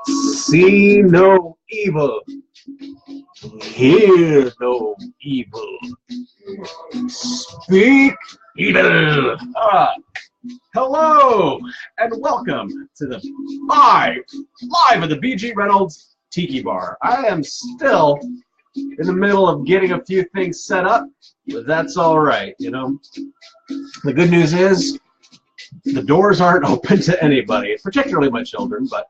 See no evil, hear no evil, speak evil. Hello and welcome to the live at the BG Reynolds Tiki Bar. I am still in the middle of getting a few things set up, but that's all right. You know, the good news is the doors aren't open to anybody, particularly my children, but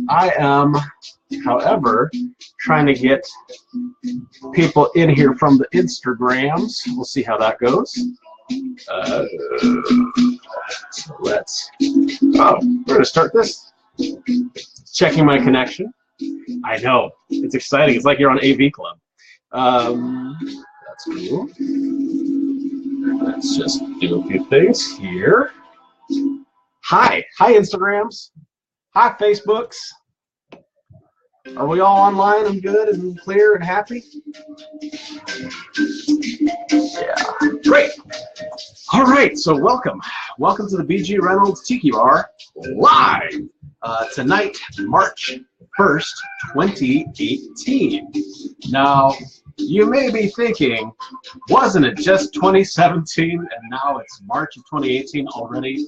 I am, however, trying to get people in here from the Instagrams. We'll see how that goes. So let's, we're going to start this. Checking my connection. I know, it's exciting. It's like you're on AV Club. That's cool. Let's just do a few things here. Hi Instagrams. Hi Facebooks. Are we all online and good and clear and happy? Yeah, great. All right, so welcome to the BG Reynolds Tiki Bar live tonight, March 1st, 2018. Now, you may be thinking, wasn't it just 2017 and now it's March of 2018 already?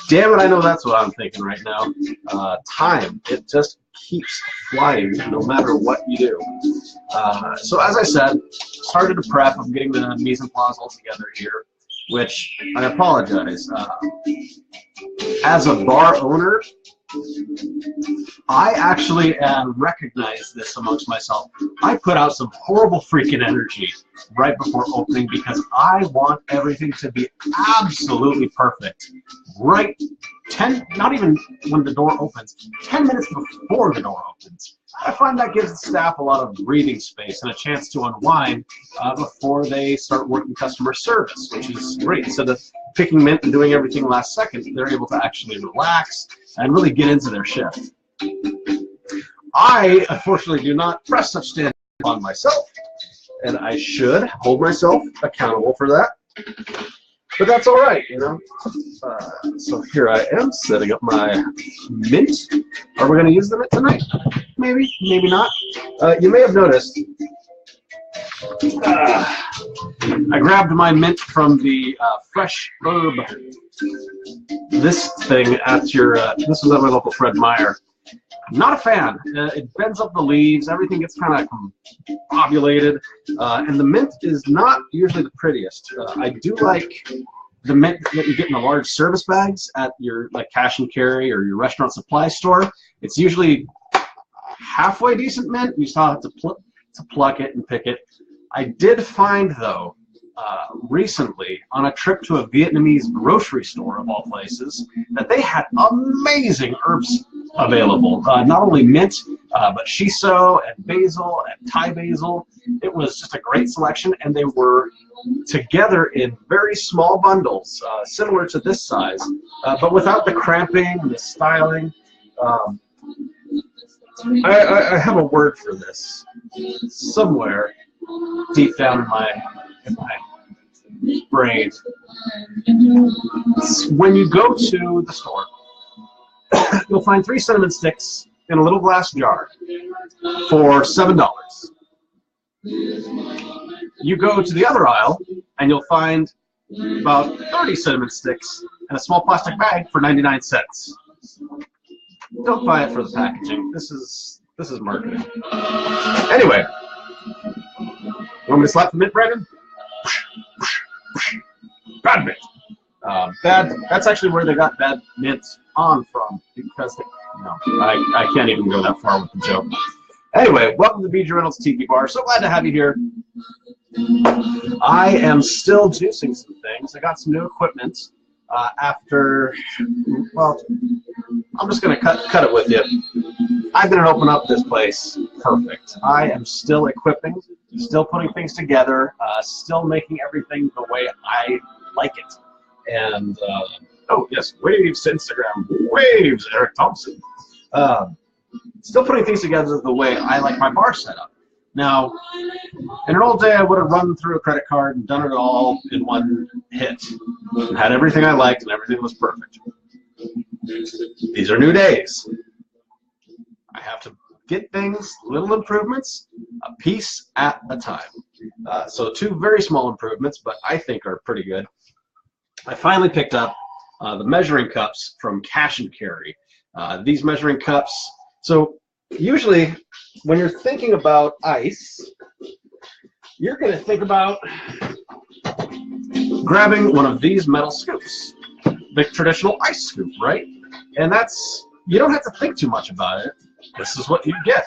Damn it, I know that's what I'm thinking right now. Time, it just keeps flying no matter what you do. So as I said, started to prep. I'm getting the mise en place all together here, which I apologize. As a bar owner, I actually recognize this amongst myself. I put out some horrible freaking energy right before opening because I want everything to be absolutely perfect. Right, not even when the door opens, 10 minutes before the door opens. I find that gives the staff a lot of breathing space and a chance to unwind before they start working customer service, which is great. Instead of picking mint and doing everything last second, they're able to actually relax and really get into their shift. I, unfortunately, do not press such standards on myself, and I should hold myself accountable for that. But that's all right, you know. So here I am setting up my mint. Are we going to use the mint tonight? Maybe, maybe not. You may have noticed I grabbed my mint from the fresh herb. This thing at your. This was at my local Fred Meyer. Not a fan. It bends up the leaves. Everything gets kind of ovulated, and the mint is not usually the prettiest. I do like the mint that you get in the large service bags at your cash and carry or your restaurant supply store. It's usually halfway decent mint. You still have to pluck it and pick it. I did find though recently on a trip to a Vietnamese grocery store of all places that they had amazing herbs available. Not only mint, but shiso and basil and Thai basil. It was just a great selection, and they were together in very small bundles, similar to this size, but without the cramping and the styling. I have a word for this somewhere deep down in my brain. When you go to the store, you'll find 3 cinnamon sticks in a little glass jar for $7. You go to the other aisle and you'll find about 30 cinnamon sticks in a small plastic bag for 99 cents. Don't buy it for the packaging. This is marketing. Anyway, you want me to slap the mint, Brandon? Bad mint. That's actually where they got bad mint on from, because I can't even go that far with the joke. Anyway, welcome to BG Reynolds Tiki Bar. So glad to have you here. I am still juicing some things. I got some new equipment after, well, I'm just going to cut it with you. I've been open up this place perfect. I am still equipping, still putting things together, still making everything the way I like it. And, oh, yes, waves to Instagram. Waves, Eric Thompson. Still putting things together the way I like my bar set up. Now, in an old day, I would have run through a credit card and done it all in one hit. Had everything I liked and everything was perfect. These are new days. have to get things, little improvements, a piece at a time. So 2 very small improvements, but I think are pretty good. I finally picked up the measuring cups from Cash and Carry. These measuring cups, so usually when you're thinking about ice, you're going to think about grabbing one of these metal scoops, the traditional ice scoop, right? And that's, you don't have to think too much about it. This is what you get.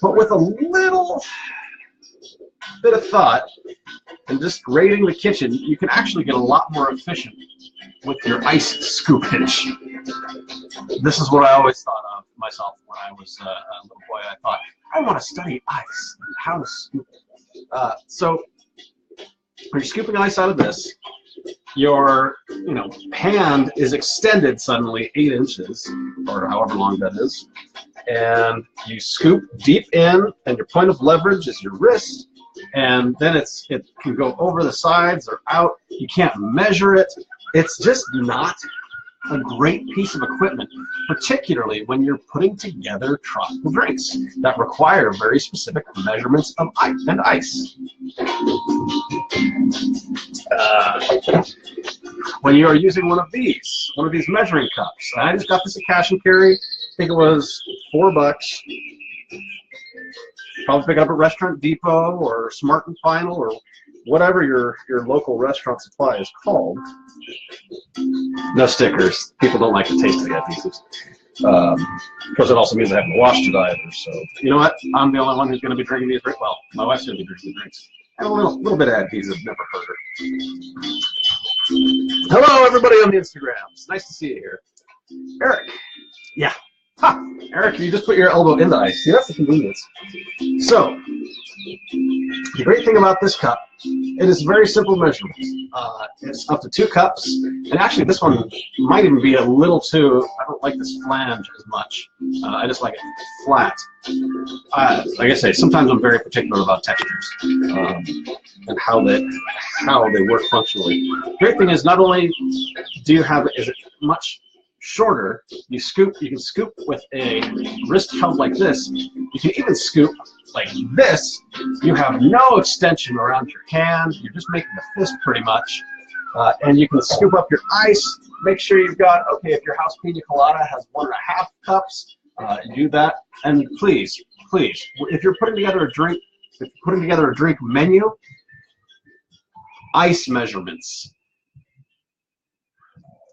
But with a little bit of thought and just raiding the kitchen, you can actually get a lot more efficient with your ice scoopage. This is what I always thought of myself when I was a little boy. I thought, I want to study ice and how to scoop it. So when you're scooping ice out of this, your hand is extended suddenly 8 inches, or however long that is, and you scoop deep in, and your point of leverage is your wrist, and then it can go over the sides or out. You can't measure it. It's just not a great piece of equipment, particularly when you're putting together tropical drinks that require very specific measurements of ice. When you are using one of these measuring cups, I just got this at Cash and Carry. I think it was $4. Probably pick it up at Restaurant Depot or Smart and Final or whatever your local restaurant supply is called. No stickers. People don't like the taste of the adhesives. Of course, it also means I haven't washed it either. So you know what? I'm the only one who's going to be drinking these drinks. Well, my wife's going to be drinking the drinks. And a little bit of adhesive, never hurt her. Hello, everybody on the Instagrams. Nice to see you here. Eric. Yeah. Ha! Eric, you just put your elbow in the ice. See, that's the convenience. So, the great thing about this cup, it is very simple measurements. It's up to 2 cups, and actually this one might even be a little too, I don't like this flange as much. I just like it flat. Like I say, sometimes I'm very particular about textures and how they work functionally. The great thing is not only is it much shorter, you can scoop with a wrist held like this. You can even scoop like this. You have no extension around your hand. You're just making a fist pretty much. And you can scoop up your ice. Make sure you've got, okay, if your house pina colada has 1.5 cups, do that. And please, if you're putting together a drink menu, ice measurements.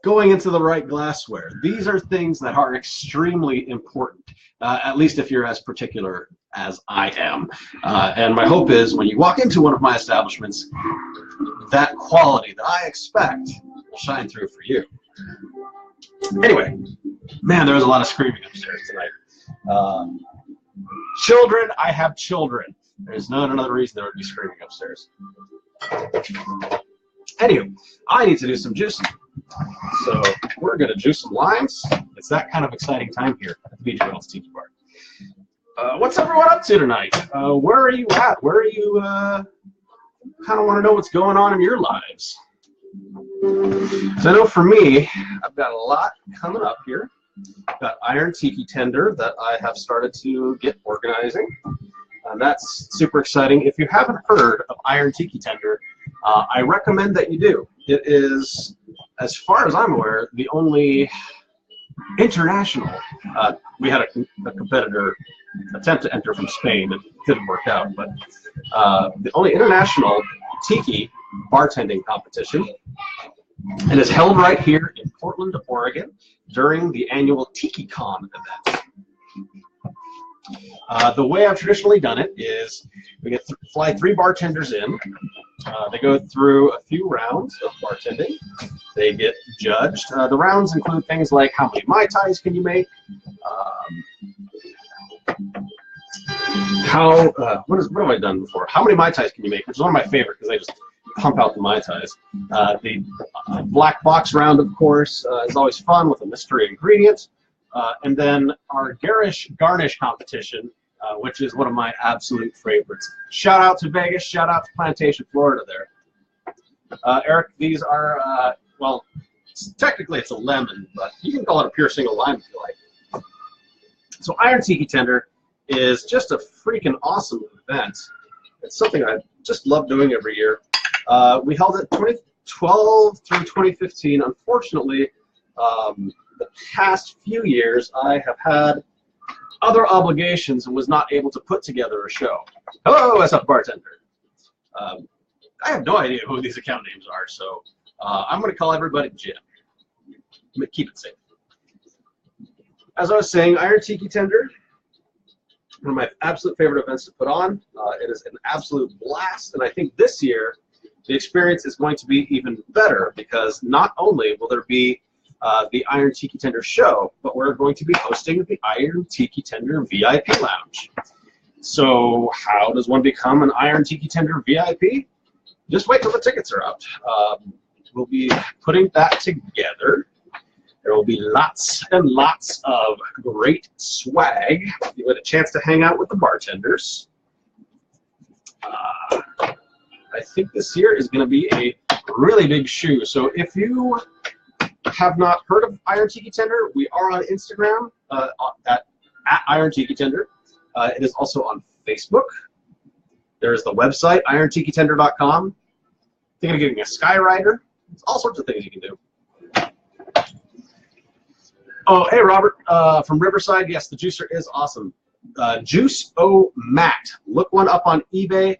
Going into the right glassware. These are things that are extremely important, at least if you're as particular as I am. And my hope is when you walk into one of my establishments, that quality that I expect will shine through for you. Anyway, man, there was a lot of screaming upstairs tonight. Children, I have children. There's not another reason there would be screaming upstairs. Anyway, I need to do some juicing. So we're going to juice some limes. It's that kind of exciting time here at the BJ Reynolds Tiki Bar. What's everyone up to tonight? Where are you at? Where are you kind of want to know what's going on in your lives? So I know for me, I've got a lot coming up here. I've got Iron Tiki Tender that I have started to get organizing. And that's super exciting. If you haven't heard of Iron Tiki Tender, I recommend that you do. It is, as far as I'm aware, the only international. We had a competitor attempt to enter from Spain. It didn't work out, but the only international tiki bartending competition. And it's held right here in Portland, Oregon, during the annual TikiCon event. The way I've traditionally done it is we fly 3 bartenders in. They go through a few rounds of bartending. They get judged. The rounds include things like how many Mai Tais can you make, what have I done before? How many Mai Tais can you make? Which is one of my favorite because I just pump out the Mai Tais. The black box round, of course, is always fun with a mystery ingredient. And then our garish garnish competition, which is one of my absolute favorites. Shout out to Vegas, shout out to Plantation, Florida there. Eric, these are, well, technically it's a lemon, but you can call it a pure single lime if you like. So Iron Tiki Tender is just a freaking awesome event. It's something I just love doing every year. We held it 2012 through 2015. Unfortunately, the past few years I have had other obligations and was not able to put together a show. Hello, SF Bartender. I have no idea who these account names are, so I'm going to call everybody Jim. Keep it safe. As I was saying, Iron Tiki Tender, one of my absolute favorite events to put on. It is an absolute blast, and I think this year the experience is going to be even better because not only will there be the Iron Tiki Tender show, but we're going to be hosting the Iron Tiki Tender VIP Lounge. So how does one become an Iron Tiki Tender VIP? Just wait till the tickets are up. We'll be putting that together. There will be lots and lots of great swag. You get a chance to hang out with the bartenders. I think this year is going to be a really big shoe. So if you have not heard of Iron Tiki Tender, we are on Instagram at Iron Tiki Tender. It is also on Facebook. There's the website, irontikitender.com. Thinking of getting a Skyrider. There's all sorts of things you can do. Oh, hey, Robert from Riverside. Yes, the juicer is awesome. Juice-O-Mat. Look one up on eBay.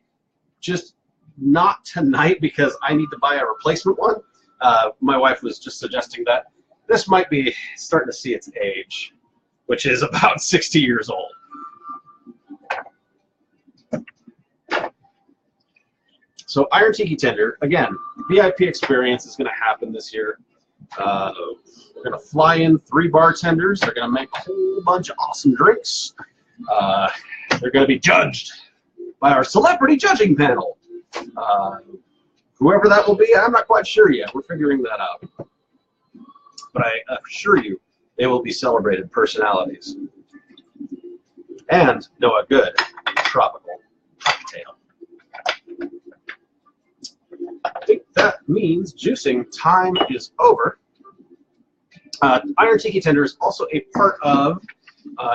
Just not tonight because I need to buy a replacement one. My wife was just suggesting that this might be starting to see its age, which is about 60 years old. So Iron Tiki Tender, again, VIP experience is going to happen this year. We're going to fly in 3 bartenders. They're going to make a whole bunch of awesome drinks. They're going to be judged by our celebrity judging panel. Whoever that will be, I'm not quite sure yet. We're figuring that out. But I assure you, they will be celebrated personalities. And know a good tropical cocktail. I think that means juicing time is over. Iron Tiki Tender is also a part of,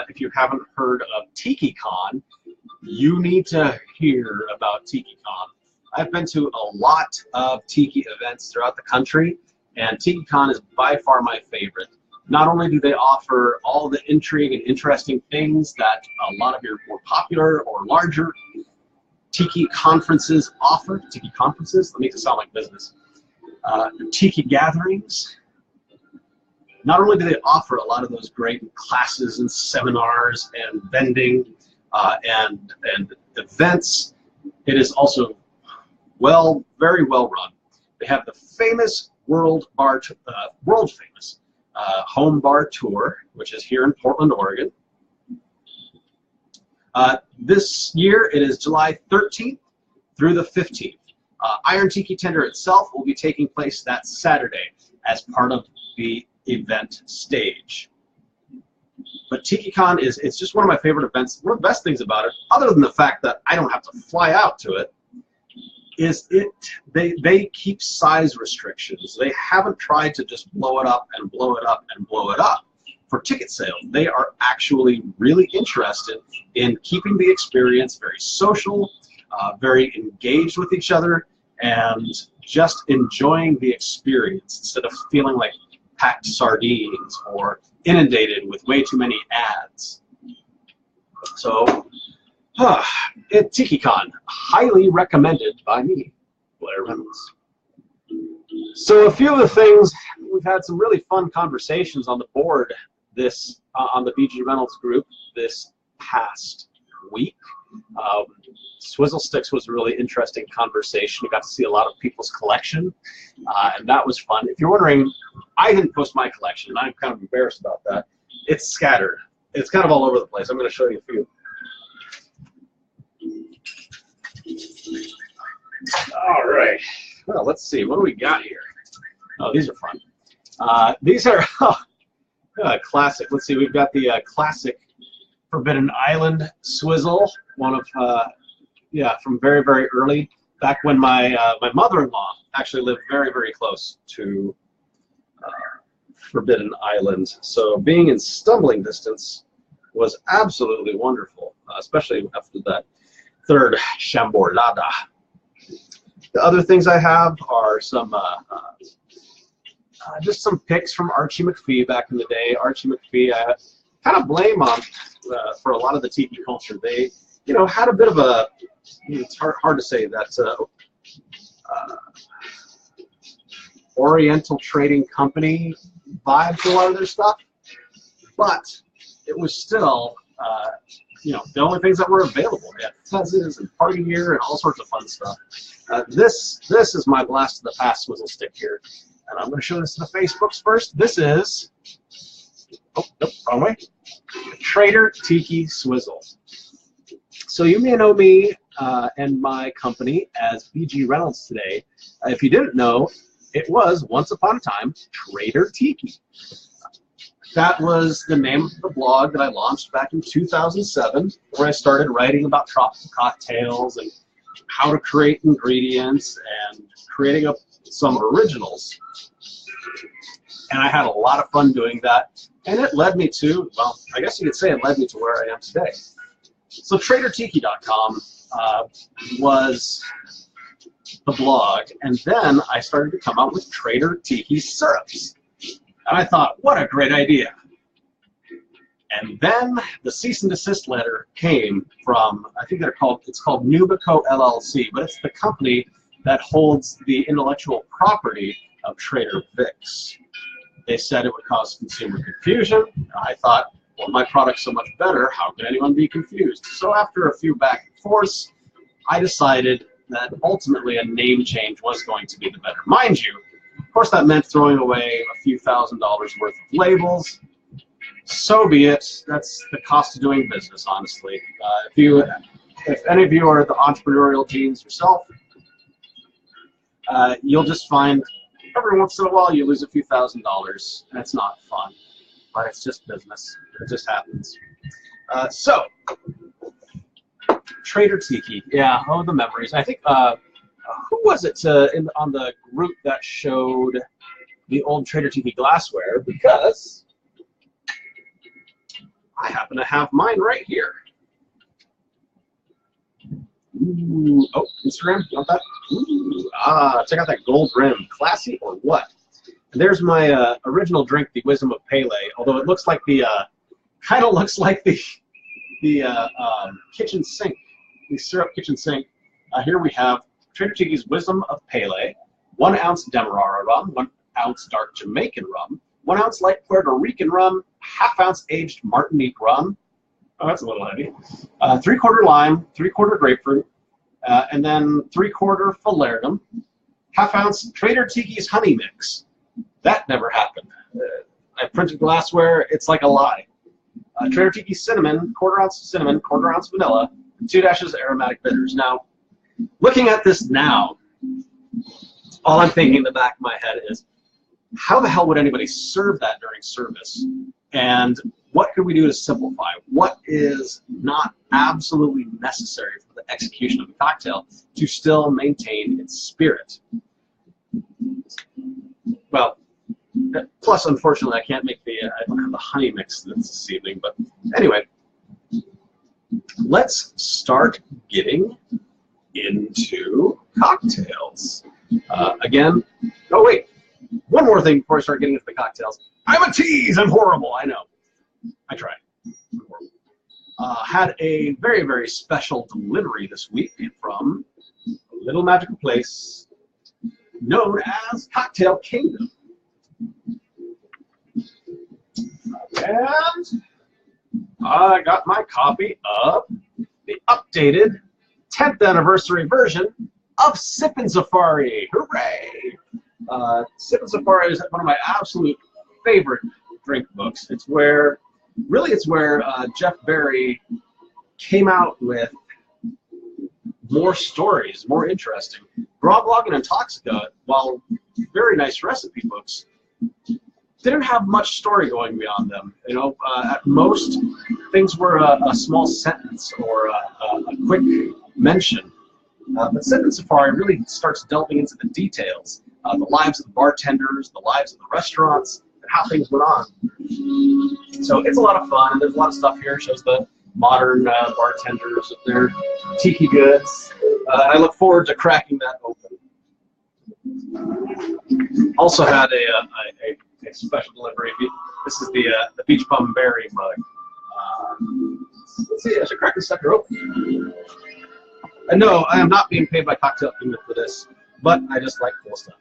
if you haven't heard of TikiCon, you need to hear about TikiCon. I've been to a lot of Tiki events throughout the country, and TikiCon is by far my favorite. Not only do they offer all the intrigue and interesting things that a lot of your more popular or larger Tiki conferences offer, Tiki conferences, that makes it sound like business, Tiki gatherings. Not only do they offer a lot of those great classes and seminars and vending and events, it is also very well run. They have the famous world famous home bar tour, which is here in Portland, Oregon. This year it is July 13th through the 15th. Iron Tiki Tender itself will be taking place that Saturday as part of the event stage. But TikiCon it's just one of my favorite events. One of the best things about it, other than the fact that I don't have to fly out to it, is they keep size restrictions. They haven't tried to just blow it up and blow it up and blow it up for ticket sale. They are actually really interested in keeping the experience very social, very engaged with each other, and just enjoying the experience instead of feeling like packed sardines or inundated with way too many ads. So, TikiCon, highly recommended by me, Blair Reynolds. So a few of the things, we've had some really fun conversations on the board this, on the BG Reynolds group this past week. Swizzle Sticks was a really interesting conversation. We got to see a lot of people's collection, and that was fun. If you're wondering, I didn't post my collection, and I'm kind of embarrassed about that. It's scattered. It's kind of all over the place. I'm going to show you a few. All right. Well, let's see. What do we got here? Oh, these are fun. These are classic. Let's see. We've got the classic Forbidden Island swizzle. One of from very, very early, back when my my mother-in-law actually lived very, very close to Forbidden Island. So being in stumbling distance was absolutely wonderful, especially after that third chamborlada. The other things I have are some just some pics from Archie McPhee back in the day. Archie McPhee, I kind of blame on for a lot of the tiki culture. They, had a bit of a, it's hard to say that Oriental Trading Company vibe to a lot of their stuff, but it was still, the only things that were available. They had fezzes and party gear and all sorts of fun stuff. This is my blast of the past swizzle stick here, and I'm going to show this to the Facebooks first. This is, oh, nope, wrong way, Trader Tiki Swizzle. So you may know me and my company as BG Reynolds today. If you didn't know, it was once upon a time Trader Tiki. That was the name of the blog that I launched back in 2007, where I started writing about tropical cocktails and how to create ingredients and creating up some originals. And I had a lot of fun doing that. And it led me to, well, I guess you could say it led me to where I am today. So TraderTiki.com was the blog, and then I started to come out with Trader Tiki syrups. And I thought, what a great idea. And then the cease and desist letter came from, I think it's called Nubico LLC, but it's the company that holds the intellectual property of Trader Vicks. They said it would cause consumer confusion. I thought, well, my product's so much better, how can anyone be confused? So after a few back and forths, I decided that ultimately a name change was going to be the better. Mind you, of course that meant throwing away a few $1,000s worth of labels. So be it. That's the cost of doing business, honestly. If any of you are the entrepreneurial genes yourself, you'll just find every once in a while you lose a few $1,000s, and it's not fun. But it's just business. It just happens. So, Trader Tiki. Yeah, oh, the memories. I think, who was it on the group that showed the old Trader Tiki glassware? Because I happen to have mine right here. Ooh, oh, Instagram, you want that? Ooh, check out that gold rim. Classy or what? And there's my original drink, the Wisdom of Pele. Although it looks like kind of looks like the kitchen sink, the syrup kitchen sink. Here we have Trader Tiki's Wisdom of Pele, 1 ounce Demerara rum, 1 ounce dark Jamaican rum, 1 ounce light Puerto Rican rum, ½ ounce aged Martinique rum. Oh, that's a little heavy. 3/4 lime, 3/4 grapefruit, and then 3/4 falernum, ½ ounce Trader Tiki's honey mix. That never happened. I printed glassware, it's like a lie. Trader Tiki cinnamon, 1/4 ounce cinnamon, 1/4 ounce vanilla, and 2 dashes aromatic bitters. Now, looking at this now, all I'm thinking in the back of my head is, how the hell would anybody serve that during service? And what could we do to simplify? What is not absolutely necessary for the execution of the cocktail to still maintain its spirit? Well, plus, unfortunately, I can't make I don't have the honey mix this evening, but anyway, let's start getting into cocktails. Again, oh wait, one more thing before I start getting into the cocktails. I'm a tease, I'm horrible, I know. I tried. I'm horrible. Had a very, very special delivery this week from a little magical place known as Cocktail Kingdom. And I got my copy of the updated 10th anniversary version of Sippin' Safari. Hooray! Sippin' Safari is one of my absolute favorite drink books. It's where Jeff Berry came out with more stories, more interesting. Groblog and Intoxica, while very nice recipe books, didn't have much story going beyond them. At most, things were a small sentence or a quick mention. But Sippin' Safari really starts delving into the details, the lives of the bartenders, the lives of the restaurants, and how things went on. So it's a lot of fun, and there's a lot of stuff here. It shows the modern bartenders with their tiki goods. I look forward to cracking that open. Also had a special delivery. This is the Beach Bum Berry mug. Let's see, I should crack this sucker open. And no, I am not being paid by Cocktail Kingdom for this, but I just like cool stuff.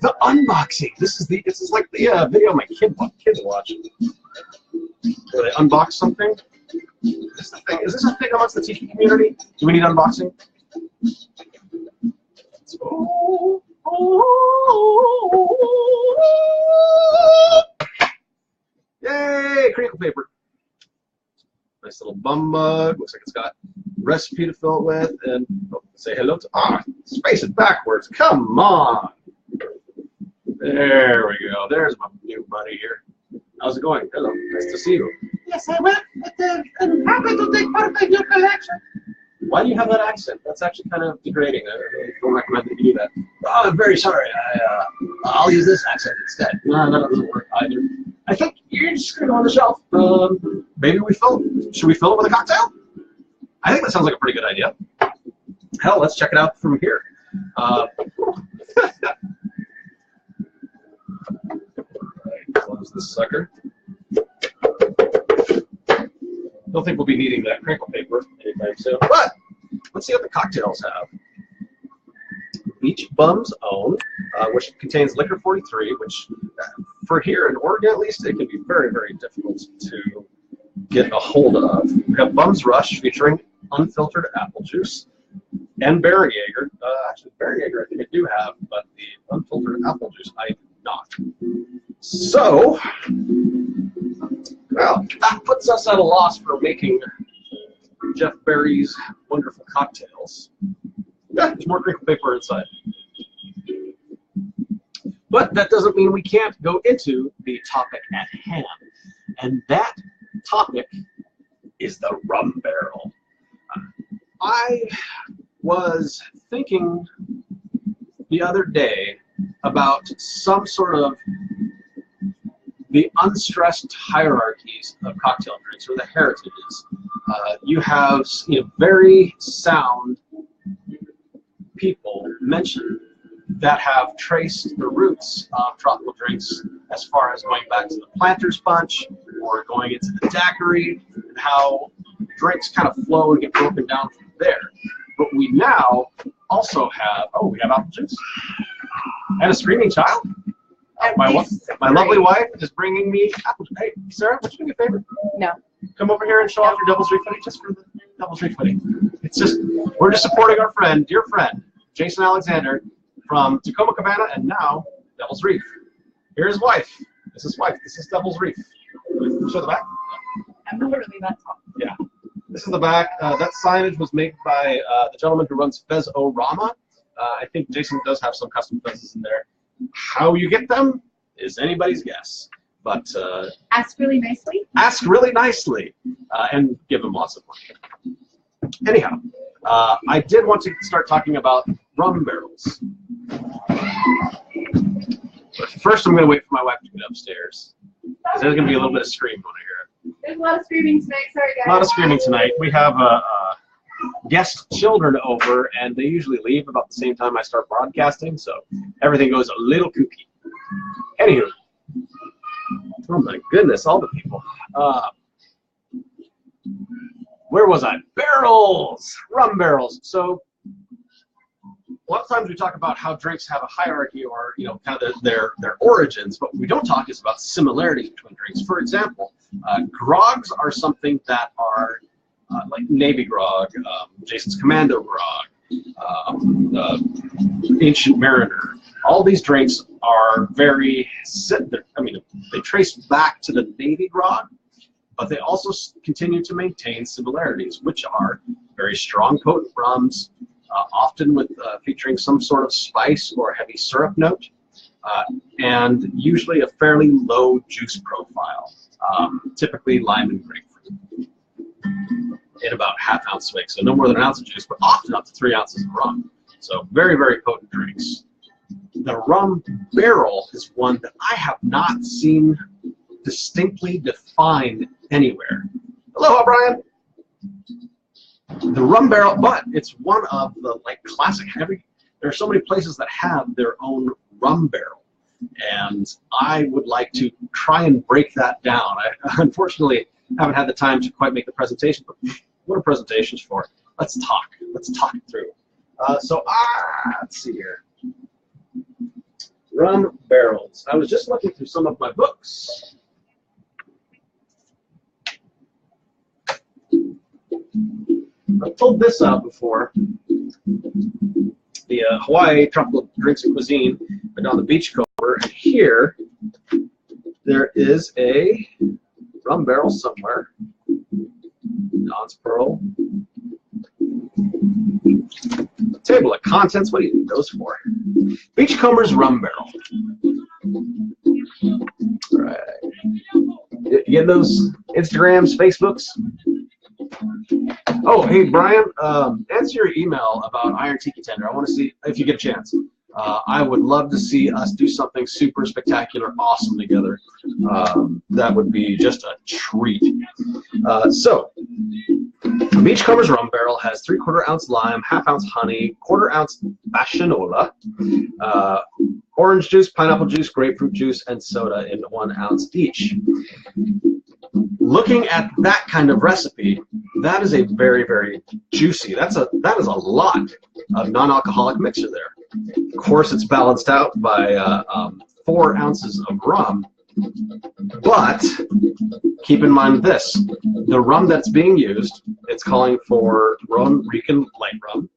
The unboxing. This is like the video my kids watch, where they unbox something. Is this a thing amongst the tiki community? Do we need unboxing? Yay! Crinkle paper. Nice little bum mug. Looks like it's got recipe to fill it with, and say hello to space it backwards. Come on. There we go. There's my new buddy here. How's it going? Hello. Nice to see you. Yes, I went and happy to take part of the new collection. Why do you have that accent? That's actually kind of degrading. I don't recommend that you do that. Oh, I'm very sorry. I'll use this accent instead. No, that doesn't work either. I think you're just going to go on the shelf. Maybe should we fill it with a cocktail? I think that sounds like a pretty good idea. Hell, let's check it out from here. Close this sucker. Don't think we'll be needing that crinkle paper anytime soon, but let's see what the cocktails have. Beach Bum's Own, which contains liquor 43, which for here in Oregon at least, it can be very, very difficult to get a hold of. We have Bum's Rush featuring unfiltered apple juice and Berry Jaeger. Actually, Berry Jaeger I think I do have, but the unfiltered apple juice I do not. So, well, that puts us at a loss for making Jeff Berry's wonderful cocktails. Yeah, there's more crinkle paper inside. But that doesn't mean we can't go into the topic at hand. And that topic is the rum barrel. I was thinking the other day about some sort of the unstressed hierarchies of cocktail drinks, or the heritages. You have very sound people mentioned that have traced the roots of tropical drinks as far as going back to the Planter's Punch or going into the daiquiri, and how drinks kind of flow and get broken down from there. But we now also have, we have apple juice and a screaming child. My lovely wife is bringing me apple juice. Hey, Sarah, would you do me a favor? No. Come over here and show off your Devil's Reef Footy, just for the Devil's Reef Footy. It's just, we're just supporting our friend, dear friend, Jason Alexander from Tacoma Cabana and now Devil's Reef. Here's his wife. This is wife. This is Devil's Reef. Show the back. I'm literally that tall. Yeah. This is the back. That signage was made by the gentleman who runs Fez-O-Rama. I think Jason does have some custom fezes in there. How you get them is anybody's guess. But ask really nicely. Ask really nicely, and give them lots of money. Anyhow, I did want to start talking about rum barrels. But first, I'm going to wait for my wife to get upstairs. There's going to be a little bit of screaming when I hear it. There's a lot of screaming tonight. Sorry, guys. A lot of screaming tonight. We have guest children over, and they usually leave about the same time I start broadcasting, so everything goes a little kooky. Anywho, oh my goodness, all the people. Where was I? Barrels! Rum barrels. So, a lot of times we talk about how drinks have a hierarchy, or kind of their origins, but what we don't talk is about similarities between drinks. For example, grogs are something that are like Navy grog, Jason's Commando grog, Ancient Mariner. All these drinks are very, they trace back to the Navy grog, but they also continue to maintain similarities, which are very strong, potent rums, often with featuring some sort of spice or heavy syrup note, and usually a fairly low juice profile, typically lime and grapefruit, in about ½ ounce swig. So no more than an ounce of juice, but often up to 3 ounces of rum. So very, very potent drinks. The rum barrel is one that I have not seen distinctly defined anywhere. Hello, Brian. The rum barrel, but it's one of the classic heavy. There are so many places that have their own rum barrel, and I would like to try and break that down. I unfortunately haven't had the time to quite make the presentation, but what are presentations for? Let's talk. Let's talk it through. Let's see here. Rum barrels. I was just looking through some of my books. I've pulled this out before. The Hawaii Tropical Drinks and Cuisine, but on the Beachcomber, and here there is a rum barrel somewhere. Don's Pearl. Table of contents, what do you need those for? Beachcomber's rum barrel. All right. You get those Instagrams, Facebooks? Oh, hey, Brian, answer your email about Iron Tiki Tender. I want to see if you get a chance. I would love to see us do something super spectacular, awesome together. That would be just a treat. Beachcomber's rum barrel has 3/4 ounce lime, 1/2 ounce honey, 1/4 ounce bashanola, orange juice, pineapple juice, grapefruit juice, and soda in 1 ounce each. Looking at that kind of recipe, that is a very, very juicy. That is a lot of non-alcoholic mixer there. Of course, it's balanced out by 4 ounces of rum, but keep in mind this: the rum that's being used, it's calling for Rhone Rican light rum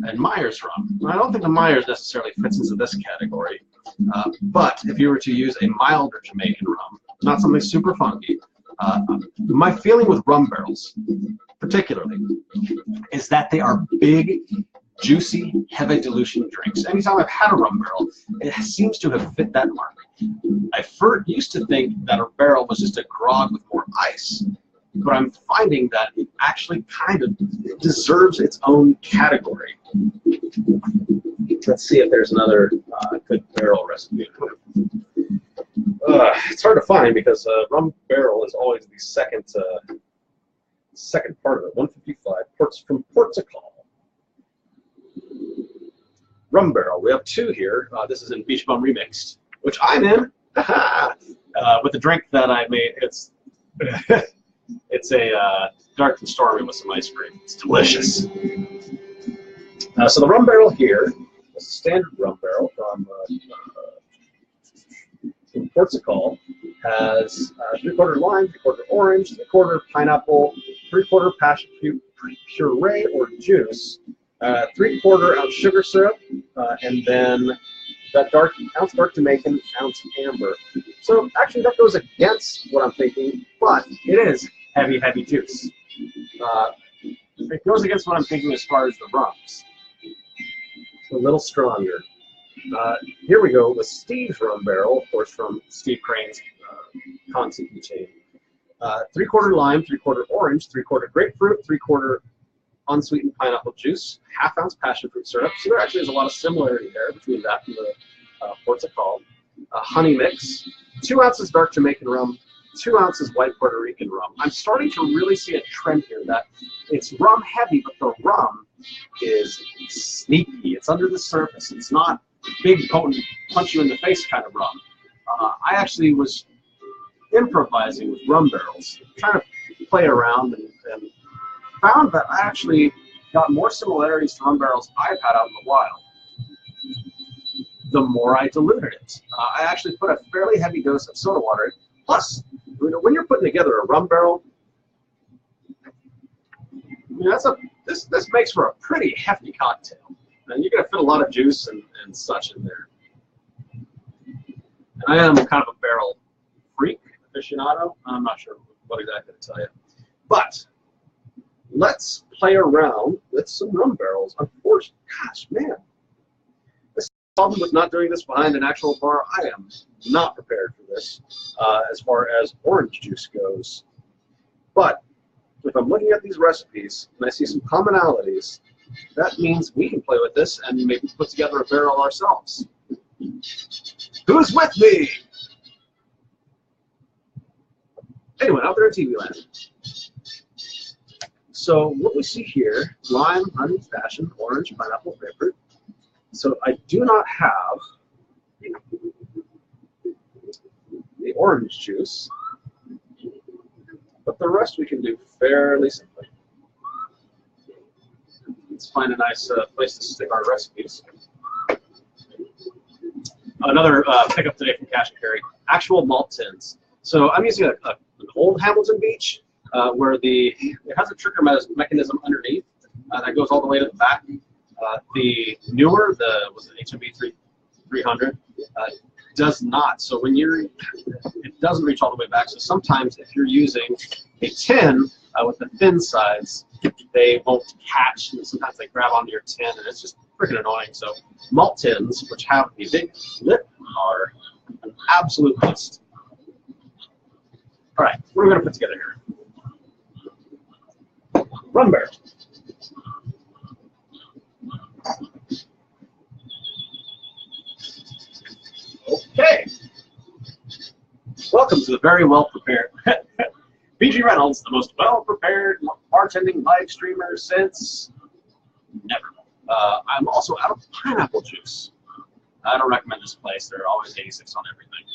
and Myers rum. I don't think the Myers necessarily fits into this category, but if you were to use a milder Jamaican rum, not something super funky, my feeling with rum barrels, particularly, is that they are big, juicy, heavy dilution drinks. Anytime I've had a rum barrel, it seems to have fit that mark. I used to think that a barrel was just a grog with more ice, but I'm finding that it actually kind of deserves its own category. Let's see if there's another good barrel recipe. It's hard to find because rum barrel is always the second part of it. 155 ports from Portugal. Rum barrel. We have 2 here. This is in Beach Bum Remixed, which I'm in. With the drink that I made, it's it's a dark and stormy with some ice cream. It's delicious. So the rum barrel here is a standard rum barrel from Portugal. Has 3/4 lime, 3/4 orange, 3/4 pineapple, 3/4 passion fruit puree or juice, 3/4 ounce sugar syrup, and then that ounce dark Jamaican, ounce amber. So actually that goes against what I'm thinking, but it is heavy, heavy juice. It goes against what I'm thinking as far as the rums. It's a little stronger. Here we go with Steve's rum barrel, of course, from Steve Crane's content chain. 3/4 lime, 3/4 orange, 3/4 grapefruit, 3/4 unsweetened pineapple juice, 1/2 ounce passion fruit syrup. So there actually is a lot of similarity there between that and the Portugal. Honey mix, 2 ounces dark Jamaican rum, 2 ounces white Puerto Rican rum. I'm starting to really see a trend here that it's rum heavy, but the rum is sneaky. It's under the surface. It's not big, potent, punch you in the face kind of rum. I actually was improvising with rum barrels, trying to play around, and found that I actually got more similarities to rum barrels I've had out in the wild the more I diluted it. I actually put a fairly heavy dose of soda water in. Plus, when you're putting together a rum barrel, this makes for a pretty hefty cocktail. And you're going to fit a lot of juice and such in there. And I am kind of a barrel freak, aficionado. I'm not sure what exactly to tell you. But let's play around with some rum barrels. Unfortunately, gosh, man. This problem with not doing this behind an actual bar, I am not prepared for this as far as orange juice goes. But if I'm looking at these recipes and I see some commonalities, that means we can play with this and maybe put together a barrel ourselves. Who's with me? Anyway, out there in TV land. So what we see here, lime, honey, passion, orange, pineapple, grapefruit. So I do not have the orange juice, but the rest we can do fairly simply. Let's find a nice place to stick our recipes. Another pickup today from Cash and Carry, actual malt tins. So I'm using an old Hamilton Beach where it has a trigger mechanism underneath that goes all the way to the back. The newer, the HMB 300, does not. So when it doesn't reach all the way back. So sometimes if you're using a tin with the thin sides, they won't catch, and sometimes they grab onto your tin, and it's just freaking annoying. So malt tins, which have the big lip, are an absolute must. All right, what are we going to put together here? Rum barrel. Okay. Welcome to the very well prepared. BG Reynolds, the most well prepared bartending live streamer since never. I'm also out of pineapple juice. I don't recommend this place. They're always 86 on everything.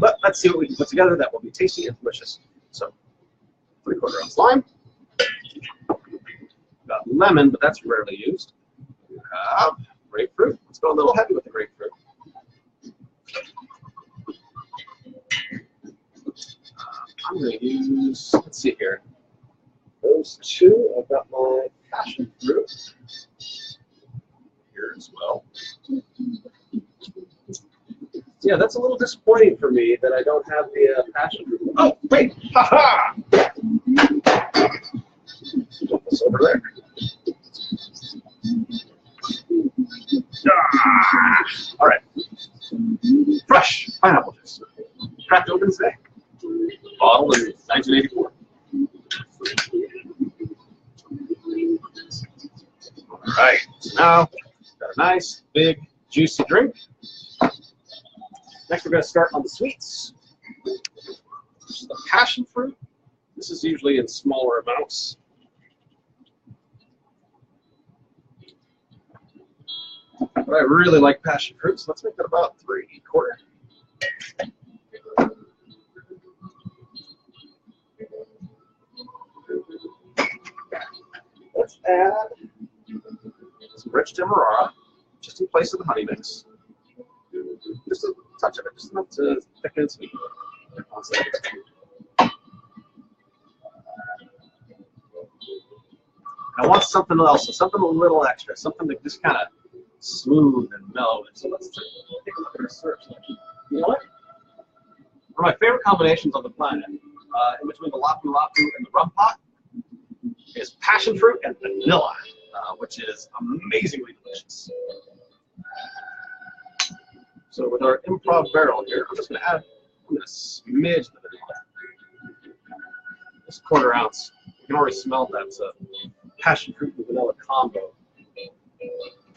But let's see what we can put together that will be tasty and delicious. So, 3/4 ounce lime. Got lemon, but that's rarely used. Grapefruit. Let's go a little heavy with the grapefruit. I'm going to use, let's see here, those two. I've got my passion fruit here as well. Yeah, that's a little disappointing for me that I don't have the passion fruit. Oh, wait! Ha-ha! Put this over there. Ah! All right. Fresh pineapple juice. Cracked open today. Bottled in 1984. All right. So now, got a nice, big, juicy drink. Next, we're going to start on the sweets. This is the passion fruit. This is usually in smaller amounts. But I really like passion fruit, so let's make that about 3/4. Let's add some rich demerara, just in place of the honey mix. Just a touch of it, just enough to thicken and sweeten it. I want something else, something a little extra, something to just kind of smooth and mellow. So let's take a look at our syrup selection. You know what? One of my favorite combinations on the planet, in between the lapu lapu and the rum pot, is passion fruit and vanilla, which is amazingly delicious. So with our improv barrel here, I'm just going to add a smidge of the vanilla. Just 1/4 ounce. You can already smell that passion fruit and vanilla combo.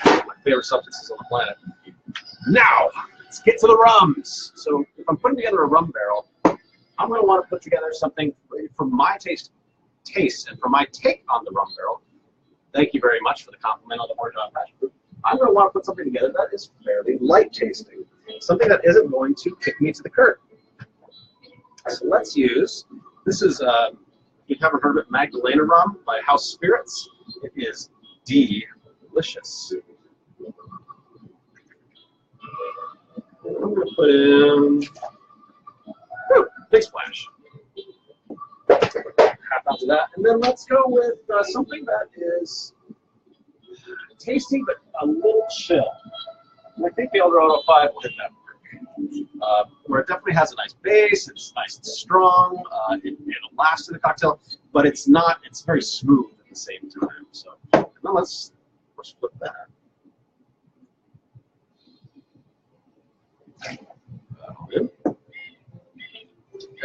My favorite substances on the planet. Now, let's get to the rums. So if I'm putting together a rum barrel, I'm going to want to put together something for my taste and for my take on the rum barrel. Thank you very much for the compliment on the Morjon passion fruit. I'm going to want to put something together that is fairly light tasting, something that isn't going to kick me to the curb. So let's use, this is, if you haven't heard of it, Magdalena rum by House Spirits. It is delicious. I'm going to put in, big splash. Half ounce of that. And then let's go with something that is tasty but a little chill. And I think the Eldorado 5 will hit that mark. Where it definitely has a nice base, it's nice and strong, it'll last in the cocktail, but it's not, it's very smooth at the same time. So now let's flip that.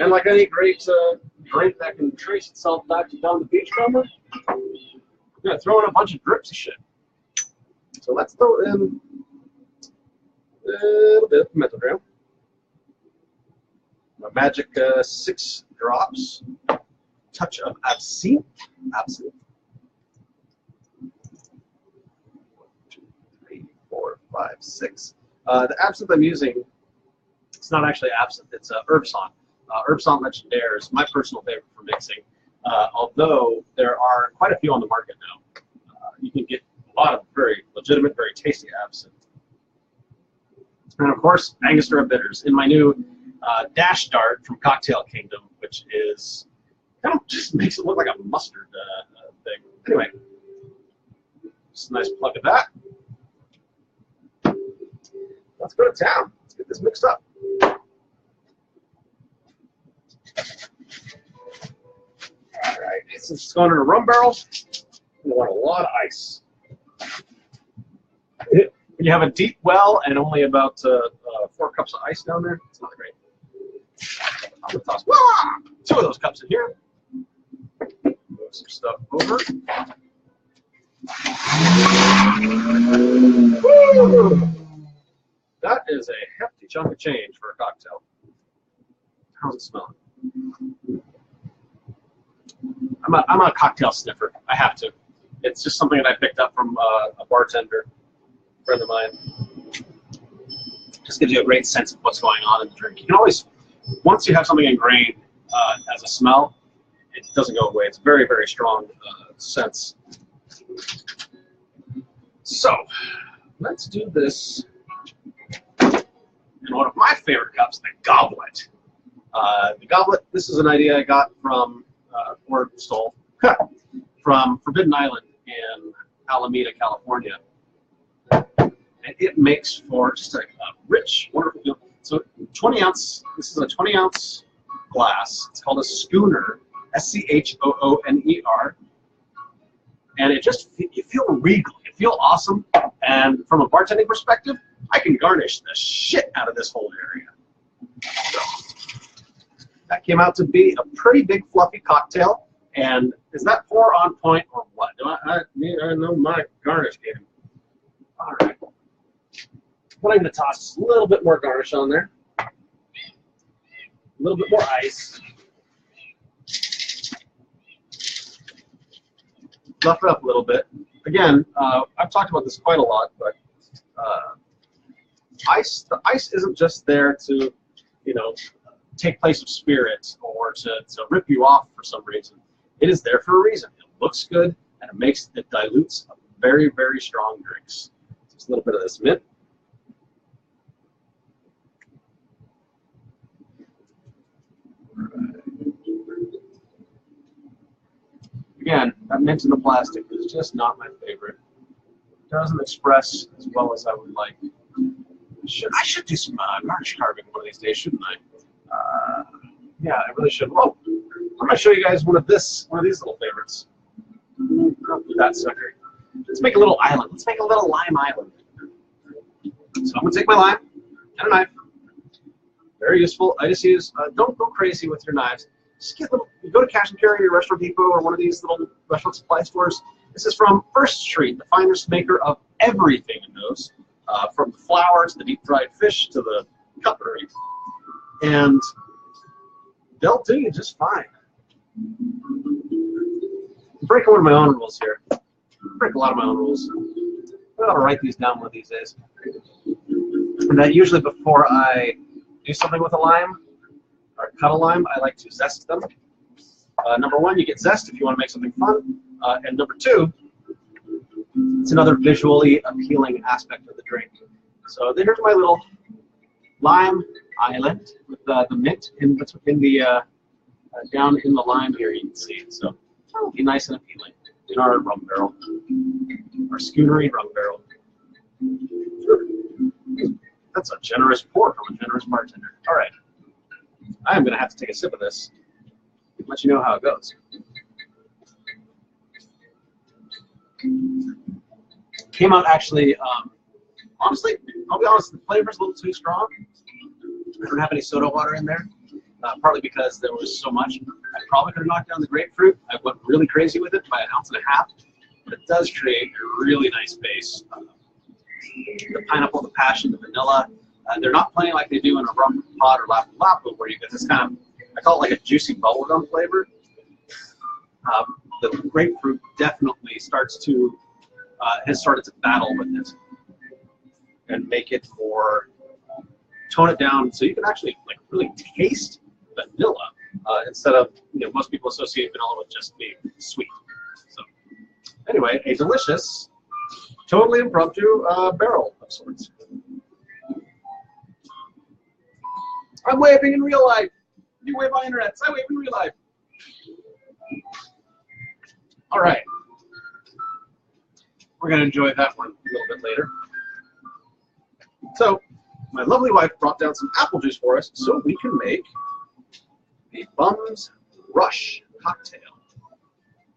And like any great drink that can trace itself back to down the beachcomber, I'm going to throw in a bunch of drips of shit. So let's throw in a little bit of pimento graham. My magic 6 drops. Touch of absinthe. Absinthe. 1, 2, 3, 4, 5, 6. The absinthe I'm using, it's not actually absinthe, it's herb sant. Herb Sant Legendaire is my personal favorite for mixing, although there are quite a few on the market now. You can get a lot of very legitimate, very tasty absinthe. And of course, Angostura bitters in my new Dash Dart from Cocktail Kingdom, which is kind of just makes it look like a mustard thing. Anyway, just a nice plug of that. Let's go to town. Let's get this mixed up. All right, since it's going in a rum barrel, we want a lot of ice. When you have a deep well and only about 4 cups of ice down there, it's not great. I'm gonna toss 2 of those cups in here. Move some stuff over. Woo! That is a hefty chunk of change for a cocktail. How's it smelling? I'm a cocktail sniffer. I have to. It's just something that I picked up from a bartender friend of mine. Just gives you a great sense of what's going on in the drink. You can always, once you have something ingrained as a smell, it doesn't go away. It's a very, very strong sense. So let's do this in one of my favorite cups, the goblet. The goblet, this is an idea I got from, or stole, from Forbidden Island in Alameda, California. And it makes for just a rich, wonderful feel. So 20 ounce, this is a 20 ounce glass. It's called a schooner, S-C-H-O-O-N-E-R. And it just, you feel regal, you feel awesome. And from a bartending perspective, I can garnish the shit out of this whole area. So, that came out to be a pretty big fluffy cocktail. And is that pour on point or what? Do I know my garnish game. All right. But I'm going to toss a little bit more garnish on there. A little bit more ice. Fluff it up a little bit. Again, I've talked about this quite a lot, but the ice isn't just there to, you know, take place of spirit or to rip you off for some reason. It is there for a reason. It looks good and it dilutes very, very strong drinks. Just a little bit of this mint. Again, that mint in the plastic is just not my favorite. It doesn't express as well as I would like. I should do some garnish carving one of these days, shouldn't I? Yeah, I really should. Oh, I'm going to show you guys one of these little favorites. I'll do that sucker. Let's make a little island. Let's make a little lime island. So I'm going to take my lime and a knife. Very useful. I just use, don't go crazy with your knives. Just get little, you go to Cash and Carry or Restaurant Depot or one of these little restaurant supply stores. This is from First Street, the finest maker of everything in those, from the flour to the deep-fried fish to the cutlery. And they'll do you just fine. I'm breaking one of my own rules here. I break a lot of my own rules. I ought to write these down one of these days. And that usually before I do something with a lime, or cut a lime, I like to zest them. Number one, you get zest if you want to make something fun. And number two, it's another visually appealing aspect of the drink. So here's my little lime island with the mint in the down in the lime here. You can see, so it'll be nice and appealing in our rum barrel, our schoonery rum barrel. That's a generous pour from a generous bartender. All right, I am going to have to take a sip of this and let you know how it goes. Came out actually, honestly, I'll be honest, the flavor's a little too strong. I don't have any soda water in there, partly because there was so much. I probably could have knocked down the grapefruit. I went really crazy with it by 1.5 ounces, but it does create a really nice base. The pineapple, the passion, the vanilla, They're not plain like they do in a rum pod or Lapu Lapu, where you get this kind of, I call it like a juicy bubblegum flavor. The grapefruit definitely has started to battle with it and make it more, tone it down so you can actually like really taste vanilla instead of, most people associate vanilla with just being sweet. So anyway, a delicious, totally impromptu barrel of sorts. I'm waving in real life. You wave on internet. I wave in real life. All right. We're going to enjoy that one a little bit later. So, my lovely wife brought down some apple juice for us so we can make the Bum's Rush cocktail.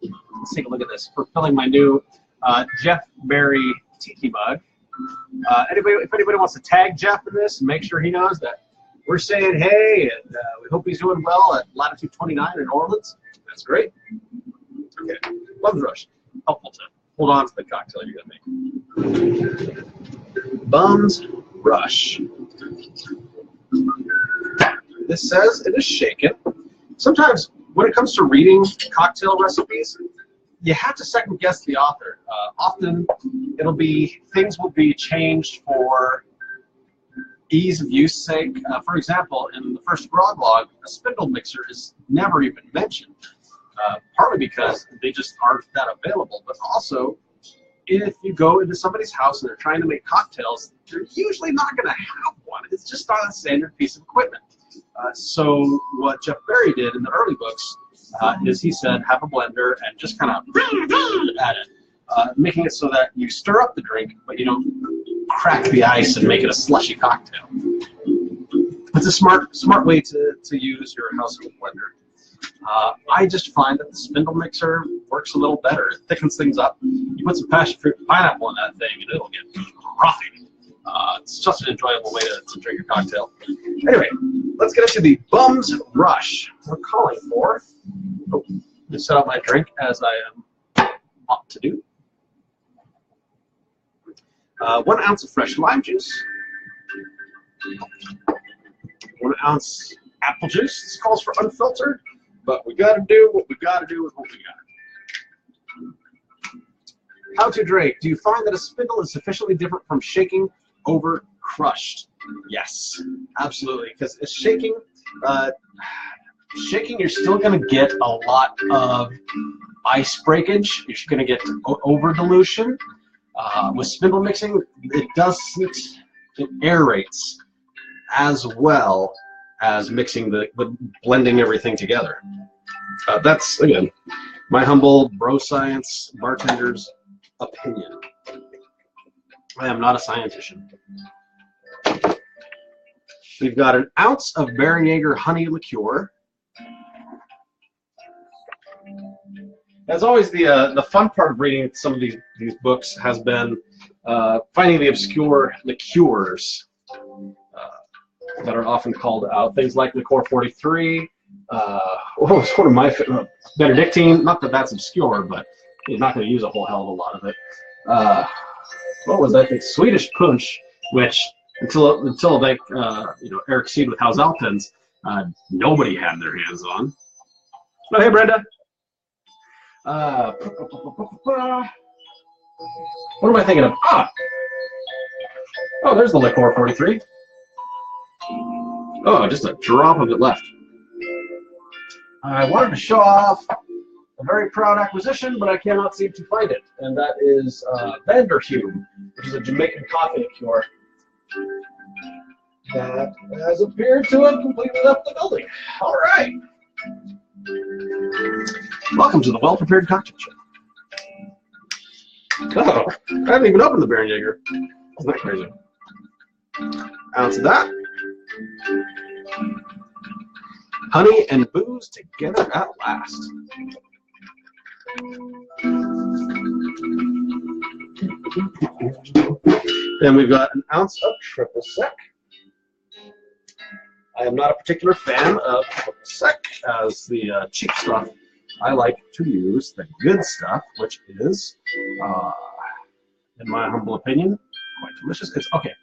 Let's take a look at this. We're filling my new Jeff Berry tiki mug. If anybody wants to tag Jeff in this and make sure he knows that we're saying hey, and we hope he's doing well at latitude 29 in Orleans, that's great. Okay, Bum's Rush. Helpful to hold on to the cocktail you're going to make. Bum's Rush. This says it is shaken. Sometimes when it comes to reading cocktail recipes, you have to second guess the author. Often things will be changed for ease of use sake. For example, in the first grog log, a spindle mixer is never even mentioned. Partly because they just aren't that available, but also if you go into somebody's house and they're trying to make cocktails, they're usually not going to have one. It's just not a standard piece of equipment. So what Jeff Berry did in the early books is he said have a blender and just kind of at it, making it so that you stir up the drink, but you don't crack the ice and make it a slushy cocktail. It's a smart way to use your household blender. I just find that the spindle mixer works a little better. It thickens things up. You put some passion fruit and pineapple in that thing, and it'll get frothy. It's just an enjoyable way to drink a cocktail. Anyway, let's get into the Bum's Rush. We're calling for, to set up my drink as I am ought to do. 1 ounce of fresh lime juice. 1 ounce apple juice. This calls for unfiltered. But we got to do what we got to do with what we got. How to drink. Do you find that a spindle is sufficiently different from shaking over crushed? Yes, absolutely. Because it's shaking, you're still going to get a lot of ice breakage. You're going to get over dilution. With spindle mixing, it aerates as well as mixing the blending everything together. That's, again, my humble bro science bartender's opinion. I am not a scientician. We've got 1 ounce of Bärenjäger honey liqueur. As always, the fun part of reading some of these books has been finding the obscure liqueurs that are often called out. Things like Liqueur 43. It's one of my Benedictine. Not that that's obscure, but you're not going to use a whole hell of a lot of it. What was that thing? Swedish Punch, which until they Eric Seed with House Alpens, nobody had their hands on. Oh, hey, Brenda. What am I thinking of? Oh, there's the Liqueur 43. Oh, just a drop of it left. I wanted to show off a very proud acquisition, but I cannot seem to find it, and that is Vanderhue, which is a Jamaican coffee liqueur that has appeared to have completely left the building. All right. Welcome to the Well-Prepared Cocktail Show. Oh, I haven't even opened the Bärenjäger. Isn't that crazy? Ounce of that. Honey and booze together at last. Then we've got 1 ounce of triple sec. I am not a particular fan of triple sec as the cheap stuff. I like to use the good stuff, which is, in my humble opinion, quite delicious. It's okay.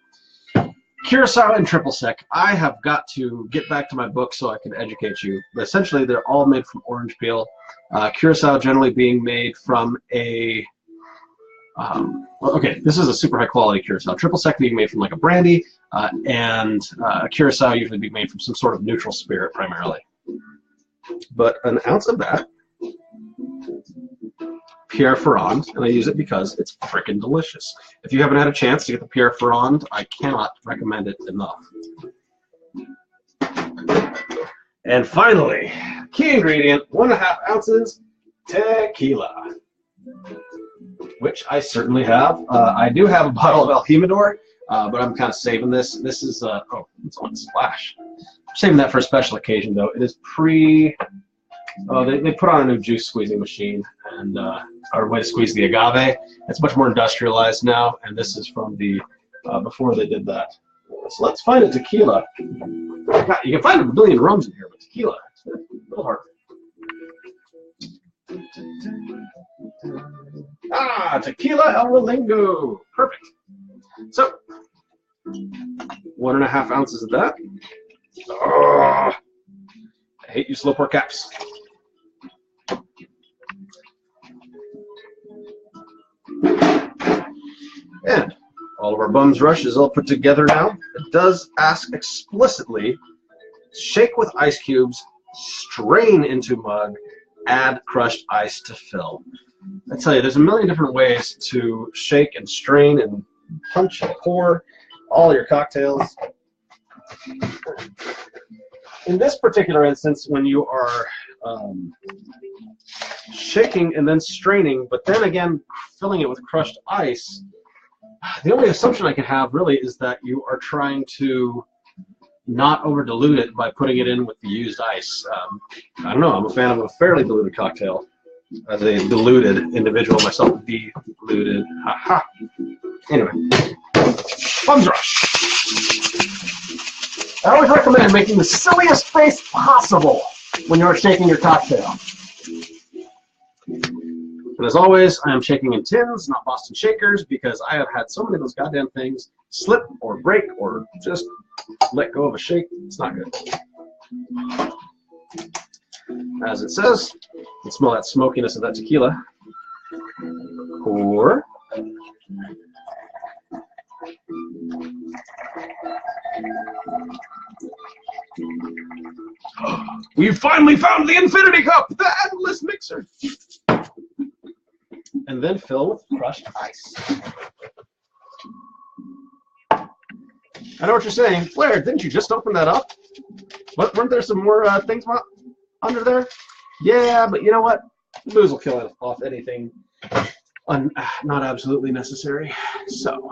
Curacao and triple sec. I have got to get back to my book so I can educate you. But essentially, they're all made from orange peel. Curacao generally being made from a okay, this is a super high quality Curacao. Triple sec being made from like a brandy, and Curacao usually being made from some sort of neutral spirit primarily. But an ounce of that, Pierre Ferrand, and I use it because it's freaking delicious. If you haven't had a chance to get the Pierre Ferrand, I cannot recommend it enough. And finally, key ingredient, 1.5 ounces, tequila, which I certainly have. I do have a bottle of El Jimador, but I'm kind of saving this. This is, oh, it's on Splash. I'm saving that for a special occasion, though. It is they put on a new juice squeezing machine, and or way to squeeze the agave. It's much more industrialized now, and this is from the before they did that. So let's find a tequila. God, you can find a billion rums in here, but tequila, it's a little hard. Ah, tequila El Relingo. Perfect. So, 1.5 ounces of that. Oh, I hate you slow pour caps. And all of our Bums Rush is all put together now. It does ask explicitly, shake with ice cubes, strain into mug, add crushed ice to fill. I tell you, there's a million different ways to shake and strain and punch and pour all your cocktails. In this particular instance, when you are shaking and then straining, but then again filling it with crushed ice, the only assumption I can have really is that you are trying to not over dilute it by putting it in with the used ice. I don't know, I'm a fan of a fairly diluted cocktail. As a diluted individual myself, diluted, haha. Anyway, Bums Rush. I always recommend making the silliest face possible when you're shaking your cocktail. And as always, I am shaking in tins, not Boston shakers, because I have had so many of those goddamn things slip or break or just let go of a shake. It's not good. As it says, you can smell that smokiness of that tequila. Pour. We finally found the infinity cup, the endless mixer. And then fill with crushed ice. I know what you're saying. Blair, didn't you just open that up? What, weren't there some more things under there? Yeah, but you know what? Booze will kill off anything not absolutely necessary. So,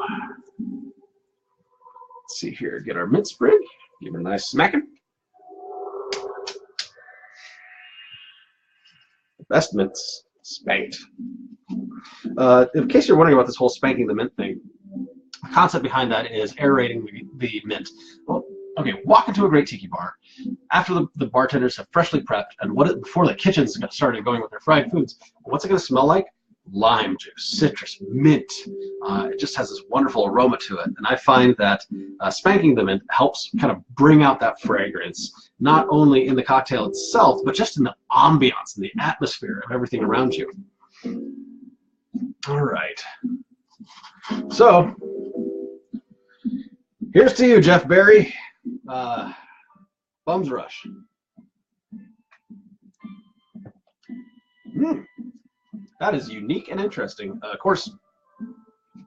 let's see here. Get our mint sprig. Give it a nice smacking. Best mints spanked. In case you're wondering about this whole spanking the mint thing, the concept behind that is aerating the mint. Well, okay, walk into a great tiki bar after the bartenders have freshly prepped and before the kitchens started going with their fried foods. What's it going to smell like? Lime juice, citrus, mint. It just has this wonderful aroma to it. And I find that spanking the mint helps kind of bring out that fragrance, not only in the cocktail itself, but just in the ambiance and the atmosphere of everything around you. All right. So, here's to you, Jeff Barry. Bums Rush. That is unique and interesting. Of course, I'm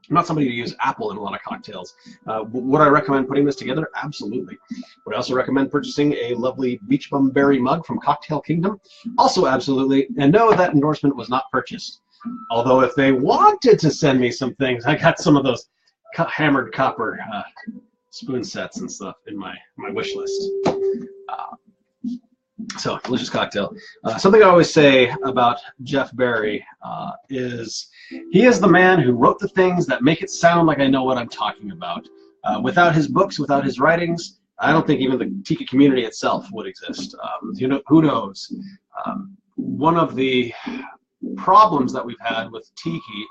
not somebody to use apple in a lot of cocktails. Would I recommend putting this together? Absolutely. Would I also recommend purchasing a lovely Beach Bum Berry mug from Cocktail Kingdom? Also absolutely. And no, that endorsement was not purchased. Although if they wanted to send me some things, I got some of those hammered copper spoon sets and stuff in my wish list. So, delicious cocktail. Something I always say about Jeff Barry is he is the man who wrote the things that make it sound like I know what I'm talking about. Without his books, without his writings, I don't think even the tiki community itself would exist. You know, who knows? One of the problems that we've had with tiki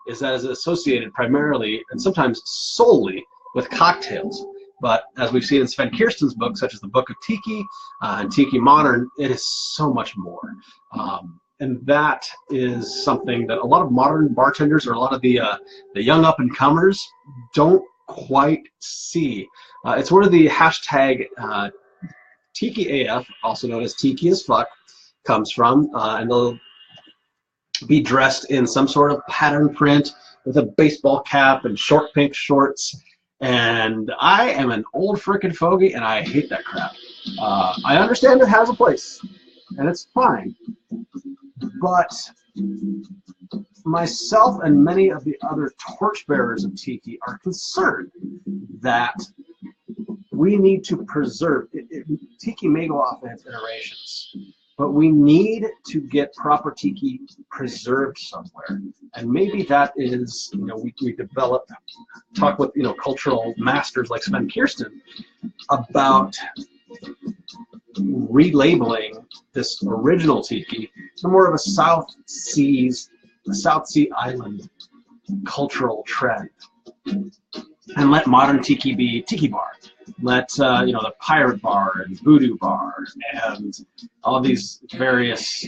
is that it's associated primarily and sometimes solely with cocktails. But as we've seen in Sven Kirsten's books, such as the Book of Tiki and Tiki Modern, it is so much more. And that is something that a lot of modern bartenders or a lot of the young up-and-comers don't quite see. It's where the hashtag Tiki AF, also known as Tiki as Fuck, comes from, and they'll be dressed in some sort of pattern print with a baseball cap and short pink shorts. And I am an old frickin' fogey, and I hate that crap. I understand it has a place, and it's fine. But myself and many of the other torchbearers of Tiki are concerned that we need to preserve Tiki may go off in its iterations, but we need to get proper Tiki preserved somewhere. And maybe that is, we develop, talk with, cultural masters like Sven Kirsten about relabeling this original Tiki to more of a South Sea Island cultural trend, and let modern Tiki be Tiki Bar. Let the Pirate Bar and Voodoo Bar and all these various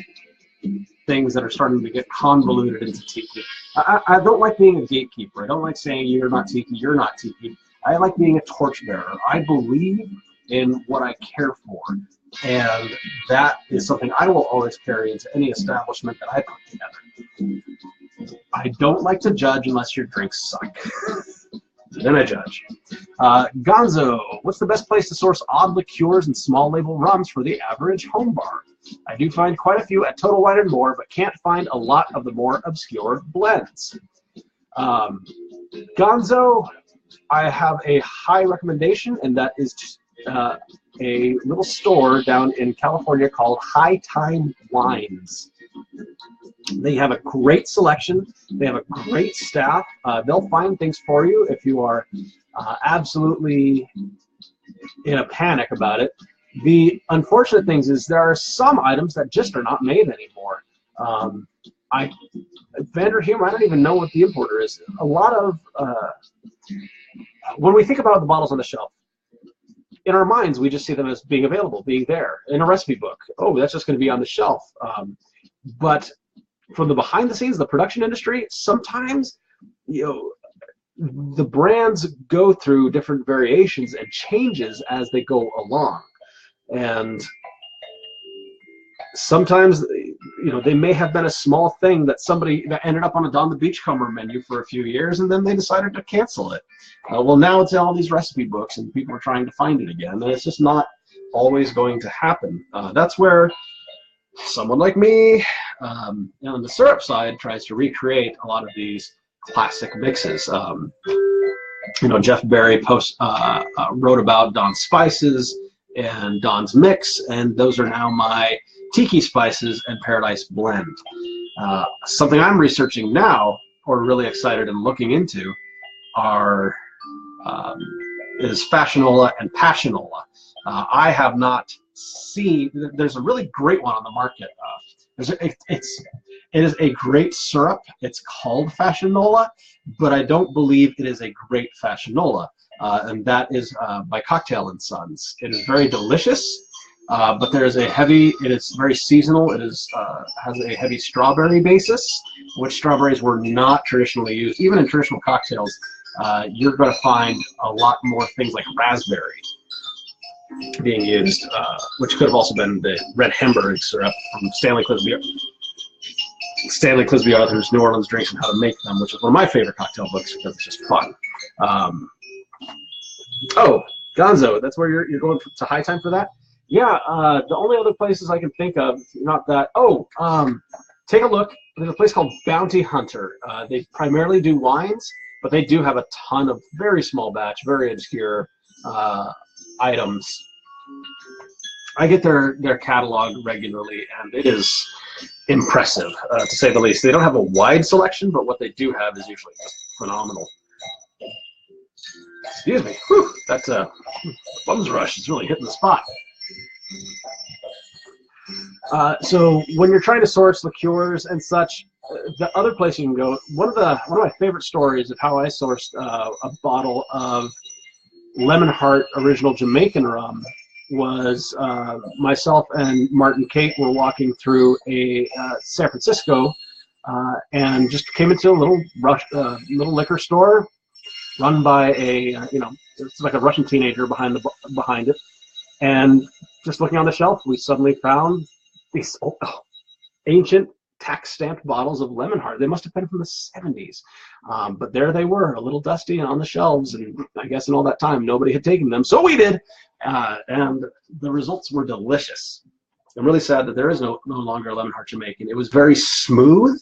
things that are starting to get convoluted into Tiki. I don't like being a gatekeeper. I don't like saying you're not Tiki, you're not Tiki. I like being a torchbearer. I believe in what I care for, and that is something I will always carry into any establishment that I put together. I don't like to judge unless your drinks suck. Then I judge. Gonzo, what's the best place to source odd liqueurs and small label rums for the average home bar? I do find quite a few at Total Wine and More, but can't find a lot of the more obscure blends. Gonzo, I have a high recommendation, and that is a little store down in California called High Time Wines. They have a great selection. They have a great staff. They'll find things for you if you are absolutely in a panic about it. The unfortunate things is there are some items that just are not made anymore. Vanderhum, I don't even know what the importer is. A lot of, when we think about the bottles on the shelf, in our minds, we just see them as being available, being there in a recipe book. Oh, that's just going to be on the shelf. But from the behind the scenes, the production industry, sometimes, the brands go through different variations and changes as they go along. And sometimes, they may have been a small thing that ended up on a Don the Beachcomber menu for a few years, and then they decided to cancel it. Well, now it's in all these recipe books, and people are trying to find it again, and it's just not always going to happen. That's where someone like me, on the syrup side, tries to recreate a lot of these classic mixes. Jeff Berry wrote about Don's Spices and Don's Mix, and those are now my Tiki Spices and Paradise Blend. Something I'm researching now, or really excited and looking into, is Fashionola and Passionola. I have not seen. There's a really great one on the market. It is a great syrup. It's called Fashionola, but I don't believe it is a great Fashionola, and that is by Cocktail and Sons. It is very delicious, but there is it is very seasonal. It has a heavy strawberry basis, which strawberries were not traditionally used. Even in traditional cocktails, you're going to find a lot more things like raspberry being used, which could have also been the red Hamburg syrup from Stanley Clisby Arthur's New Orleans Drinks and How to Make Them, which is one of my favorite cocktail books because it's just fun. Oh, Gonzo, that's where you're going to High Time for that? Yeah, the only other places I can think of, not that. Oh, take a look. There's a place called Bounty Hunter. They primarily do wines, but they do have a ton of very small batch, very obscure items. I get their catalog regularly, and it is impressive, to say the least. They don't have a wide selection, but what they do have is usually just phenomenal. Excuse me. Whew, that's a bum's rush. It's really hitting the spot. So when you're trying to source liqueurs and such, the other place you can go. One of my favorite stories of how I sourced a bottle of Lemon Heart original Jamaican rum was myself and Martin Kate were walking through a San Francisco and just came into a little little liquor store run by a it's like a Russian teenager behind it, and just looking on the shelf, we suddenly found these ancient tax-stamped bottles of Lemon Heart. They must have been from the 70s, but there they were, a little dusty on the shelves, and I guess in all that time nobody had taken them, so we did, and the results were delicious. I'm really sad that there is no longer a Lemon Heart Jamaican. It was very smooth.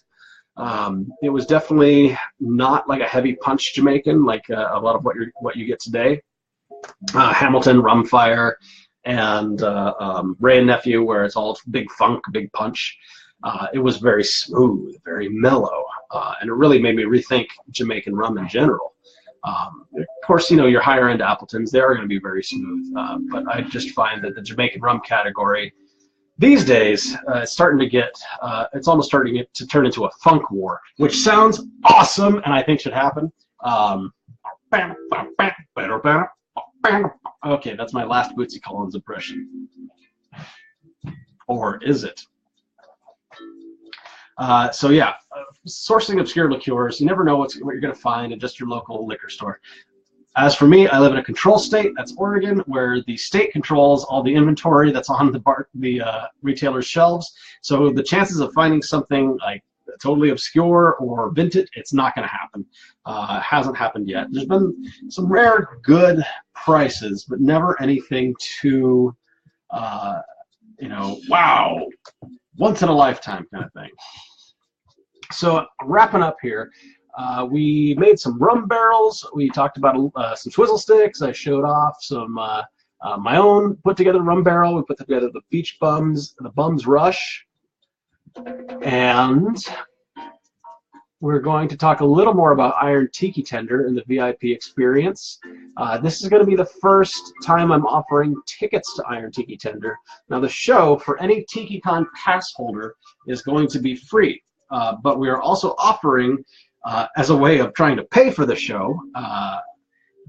It was definitely not like a heavy punch Jamaican like a lot of what you get today. Hamilton, Rumfire, and Ray and Nephew, where it's all big funk, big punch. It was very smooth, very mellow, and it really made me rethink Jamaican rum in general. Of course, your higher end Appletons, they are going to be very smooth, but I just find that the Jamaican rum category these days it's starting to get, it's almost starting to turn into a funk war, which sounds awesome and I think should happen. Okay, that's my last Bootsy Collins impression. Or is it? So yeah, sourcing obscure liqueurs, you never know what you're going to find at just your local liquor store. As for me, I live in a control state, that's Oregon, where the state controls all the inventory that's on the retailer's shelves. So the chances of finding something like totally obscure or vintage, it's not going to happen. It hasn't happened yet. There's been some rare good prices, but never anything too, wow, once in a lifetime kind of thing. So wrapping up here, we made some rum barrels. We talked about some swizzle sticks. I showed off some my own put together rum barrel. We put together the Beach Bums, the Bums Rush, and we're going to talk a little more about Iron Tiki Tender and the VIP experience. This is going to be the first time I'm offering tickets to Iron Tiki Tender. Now the show for any TikiCon pass holder is going to be free, but we are also offering as a way of trying to pay for the show,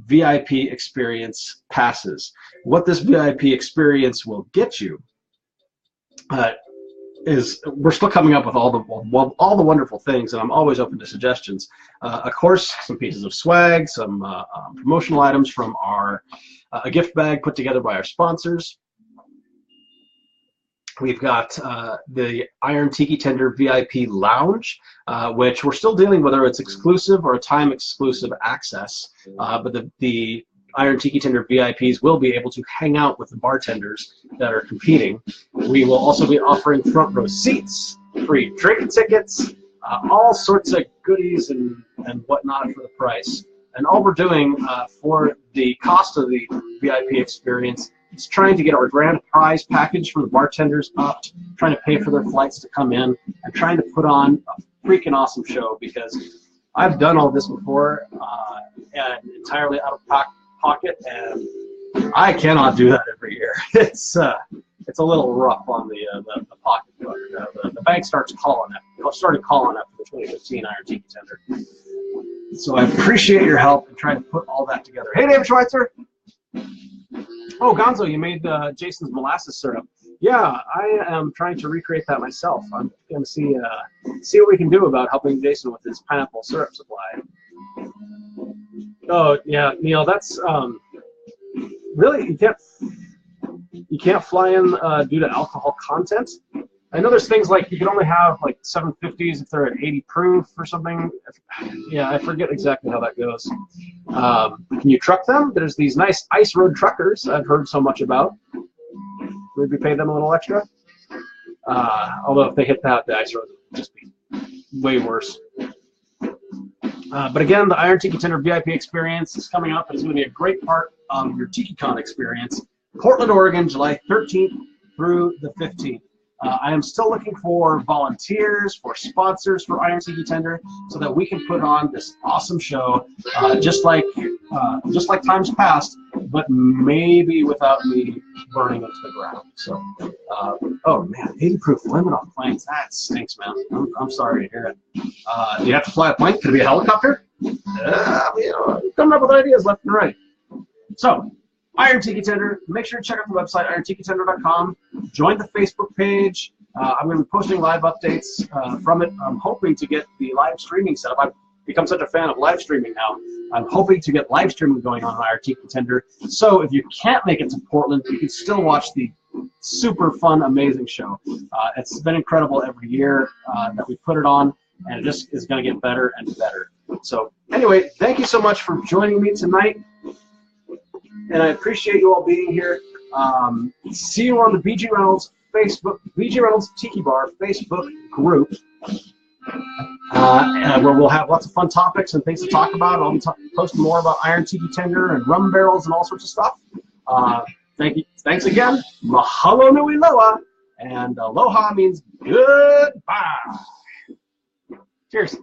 VIP experience passes. What this VIP experience will get you is we're still coming up with all the wonderful things, and I'm always open to suggestions. Of course, some pieces of swag, some promotional items from our a gift bag put together by our sponsors. We've got the Iron Tiki Tender VIP Lounge, which we're still dealing whether it's exclusive or a time-exclusive access. But the Iron Tiki Tender VIPs will be able to hang out with the bartenders that are competing. We will also be offering front row seats, free drink tickets, all sorts of goodies and whatnot for the price. And all we're doing for the cost of the VIP experience is trying to get our grand prize package for the bartenders up, trying to pay for their flights to come in, and trying to put on a freaking awesome show, because I've done all this before and entirely out of pocket, and I cannot do that every year. It's a little rough on the pocketbook. The bank started calling after the 2015 Iron Tiki Tender. So I appreciate your help in trying to put all that together. Hey, David Schweitzer. Oh, Gonzo, you made Jason's molasses syrup. Yeah, I am trying to recreate that myself. I'm going to see what we can do about helping Jason with his pineapple syrup supply. Oh, yeah, Neil, that's really, you can't fly in due to alcohol content. I know there's things like you can only have like 750s if they're at 80 proof or something. Yeah, I forget exactly how that goes. Can you truck them? There's these nice ice road truckers I've heard so much about. Would we pay them a little extra? Although if they hit that, the ice road would just be way worse. But again, the Iron Tiki Tender VIP experience is coming up. It's going to be a great part of your TikiCon experience. Portland, Oregon, July 13th through the 15th. I am still looking for volunteers, for sponsors for Iron Tiki Tender, so that we can put on this awesome show, just like times past, but maybe without me burning into the ground. So, oh man, 80 proof limit on planes, that stinks, man. I'm sorry to hear it. Do you have to fly a plane? Could it be a helicopter? Coming up with ideas left and right. So, Iron Tiki Tender, make sure to check out the website, irontikitender.com. Join the Facebook page. I'm going to be posting live updates from it. I'm hoping to get the live streaming set up. I've become such a fan of live streaming now. I'm hoping to get live streaming going on Iron Tiki Tender. So if you can't make it to Portland, you can still watch the super fun, amazing show. It's been incredible every year that we put it on, and it just is going to get better and better. So anyway, thank you so much for joining me tonight, and I appreciate you all being here. See you on the BG Reynolds Tiki Bar Facebook group, where we'll have lots of fun topics and things to talk about. I'll be posting more about Iron Tiki Tender and rum barrels and all sorts of stuff. Thanks again. Mahalo nui loa, and aloha means goodbye. Cheers.